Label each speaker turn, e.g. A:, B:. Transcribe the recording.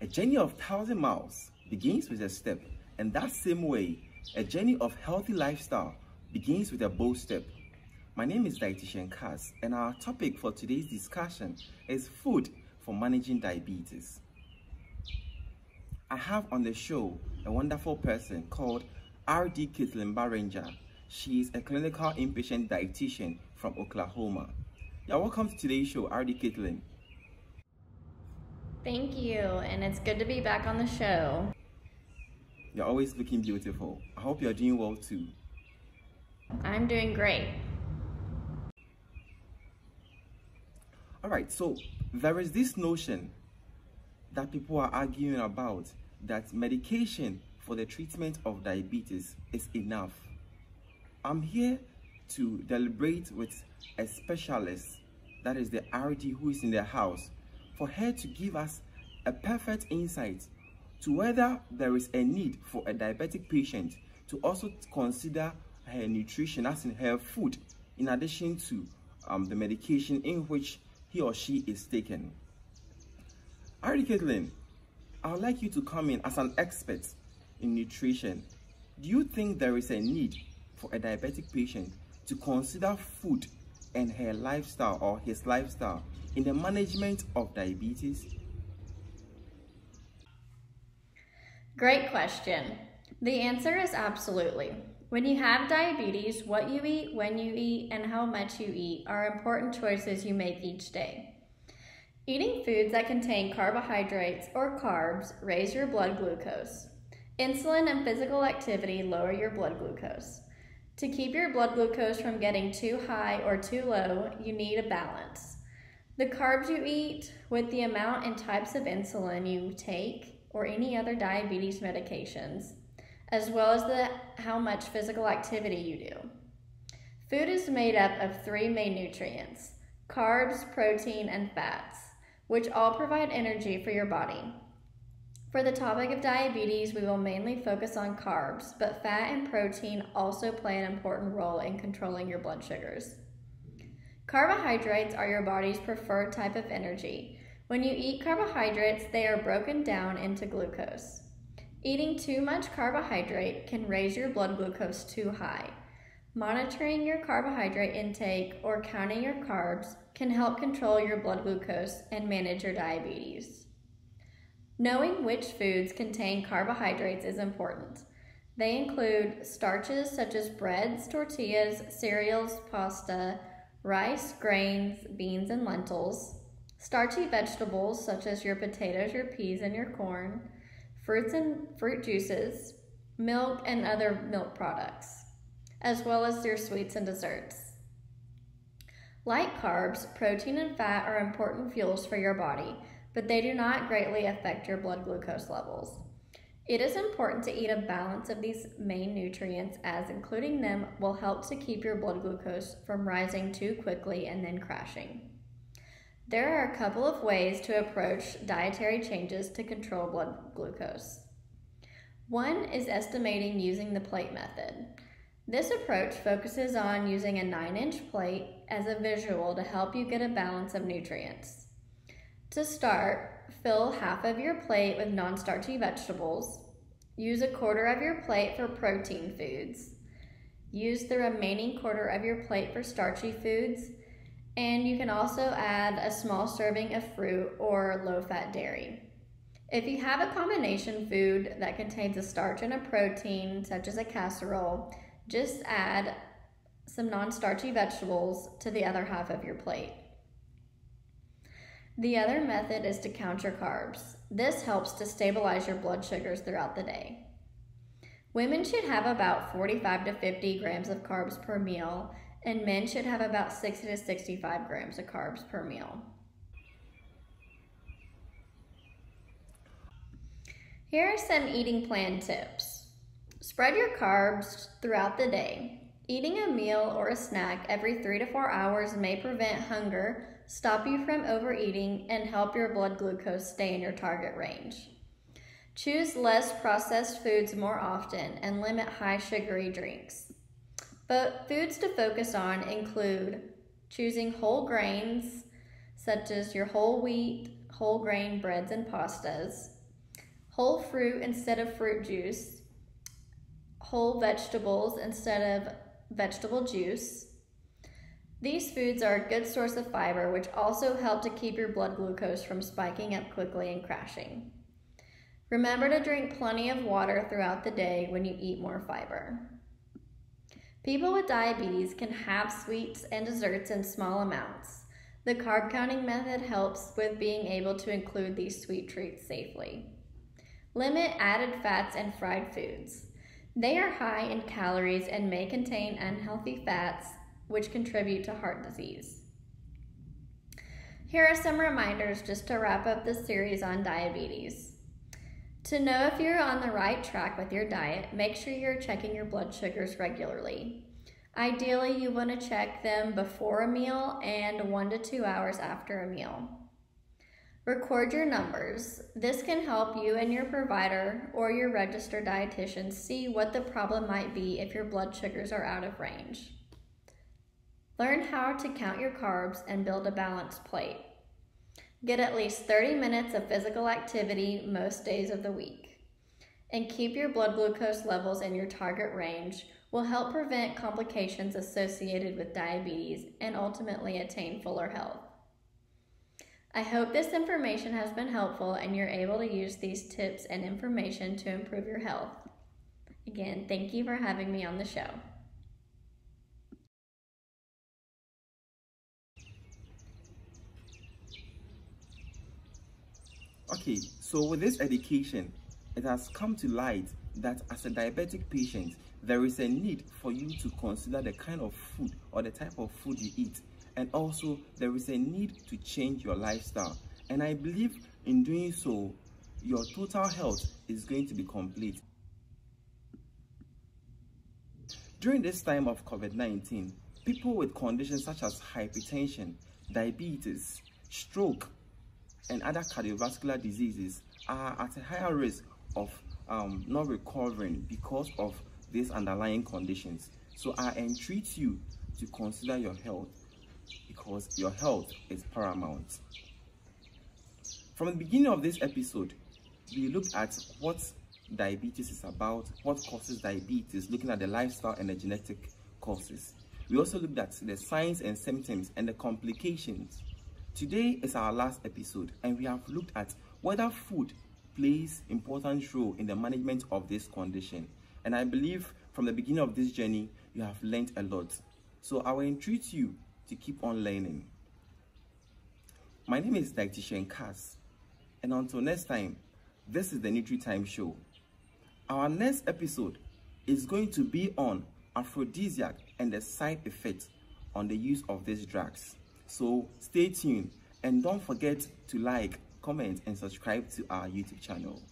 A: A journey of 1,000 miles begins with a step, and that same way, a journey of healthy lifestyle begins with a bold step. My name is Dietitian Kaz, and our topic for today's discussion is food for managing diabetes. I have on the show a wonderful person called R.D. Caitlin Barringer. She is a clinical inpatient dietitian from Oklahoma. You're welcome to today's show, R.D. Caitlin.
B: Thank you, and it's good to be back on the show.
A: You're always looking beautiful. I hope you're doing well too.
B: I'm doing great.
A: Alright, so there is this notion that people are arguing about that medication for the treatment of diabetes is enough. I'm here to deliberate with a specialist, that is the RD who is in the house, for her to give us a perfect insight to whether there is a need for a diabetic patient to also consider her nutrition, as in her food, in addition to the medication in which he or she is taking. RD Caitlin, I would like you to come in as an expert in nutrition. Do you think there is a need for a diabetic patient to consider food and her lifestyle or his lifestyle in the management of diabetes?
B: Great question. The answer is absolutely. When you have diabetes, what you eat, when you eat, and how much you eat are important choices you make each day. Eating foods that contain carbohydrates or carbs raise your blood glucose. Insulin and physical activity lower your blood glucose. To keep your blood glucose from getting too high or too low, you need a balance. The carbs you eat with the amount and types of insulin you take or any other diabetes medications, as well as how much physical activity you do. Food is made up of three main nutrients: carbs, protein, and fats, which all provide energy for your body. For the topic of diabetes, we will mainly focus on carbs, but fat and protein also play an important role in controlling your blood sugars. Carbohydrates are your body's preferred type of energy. When you eat carbohydrates, they are broken down into glucose. Eating too much carbohydrate can raise your blood glucose too high. Monitoring your carbohydrate intake or counting your carbs can help control your blood glucose and manage your diabetes. Knowing which foods contain carbohydrates is important. They include starches such as breads, tortillas, cereals, pasta, rice, grains, beans, and lentils, starchy vegetables such as your potatoes, your peas, and your corn, fruits and fruit juices, milk and other milk products, as well as your sweets and desserts. Like carbs, protein and fat are important fuels for your body, but they do not greatly affect your blood glucose levels. It is important to eat a balance of these main nutrients, as including them will help to keep your blood glucose from rising too quickly and then crashing. There are a couple of ways to approach dietary changes to control blood glucose. One is estimating using the plate method. This approach focuses on using a 9-inch plate as a visual to help you get a balance of nutrients. To start, fill half of your plate with non-starchy vegetables. Use a quarter of your plate for protein foods. Use the remaining quarter of your plate for starchy foods. And you can also add a small serving of fruit or low-fat dairy. If you have a combination food that contains a starch and a protein, such as a casserole, just add some non-starchy vegetables to the other half of your plate. The other method is to count your carbs. This helps to stabilize your blood sugars throughout the day. Women should have about 45 to 50 grams of carbs per meal, and men should have about 60 to 65 grams of carbs per meal. Here are some eating plan tips. Spread your carbs throughout the day. Eating a meal or a snack every 3 to 4 hours may prevent hunger, stop you from overeating, and help your blood glucose stay in your target range. Choose less processed foods more often and limit high sugary drinks. But foods to focus on include choosing whole grains such as your whole wheat, whole grain breads and pastas, whole fruit instead of fruit juice, whole vegetables instead of vegetable juice. These foods are a good source of fiber, which also help to keep your blood glucose from spiking up quickly and crashing. Remember to drink plenty of water throughout the day when you eat more fiber. People with diabetes can have sweets and desserts in small amounts. The carb counting method helps with being able to include these sweet treats safely. Limit added fats and fried foods. They are high in calories and may contain unhealthy fats, which contribute to heart disease. Here are some reminders just to wrap up this series on diabetes. To know if you're on the right track with your diet, make sure you're checking your blood sugars regularly. Ideally, you want to check them before a meal and 1 to 2 hours after a meal. Record your numbers. This can help you and your provider or your registered dietitian see what the problem might be if your blood sugars are out of range. Learn how to count your carbs and build a balanced plate. Get at least 30 minutes of physical activity most days of the week. And keep your blood glucose levels in your target range will help prevent complications associated with diabetes and ultimately attain fuller health. I hope this information has been helpful and you're able to use these tips and information to improve your health. Again, thank you for having me on the show.
A: Okay, so with this education, it has come to light that as a diabetic patient, there is a need for you to consider the kind of food or the type of food you eat. And also, there is a need to change your lifestyle. And I believe in doing so, your total health is going to be complete. During this time of COVID-19, people with conditions such as hypertension, diabetes, stroke, and other cardiovascular diseases are at a higher risk of not recovering because of these underlying conditions. So I entreat you to consider your health, because your health is paramount. From the beginning of this episode, we looked at what diabetes is about, what causes diabetes, looking at the lifestyle and the genetic causes. We also looked at the signs and symptoms and the complications. Today is our last episode, and we have looked at whether food plays an important role in the management of this condition. And I believe from the beginning of this journey, you have learned a lot. So I will entreat you to keep on learning. My name is Dietitian Cass, and until next time, this is the NutriTime show. Our next episode is going to be on aphrodisiac and the side effects on the use of these drugs. So stay tuned and don't forget to like, comment, and subscribe to our YouTube channel.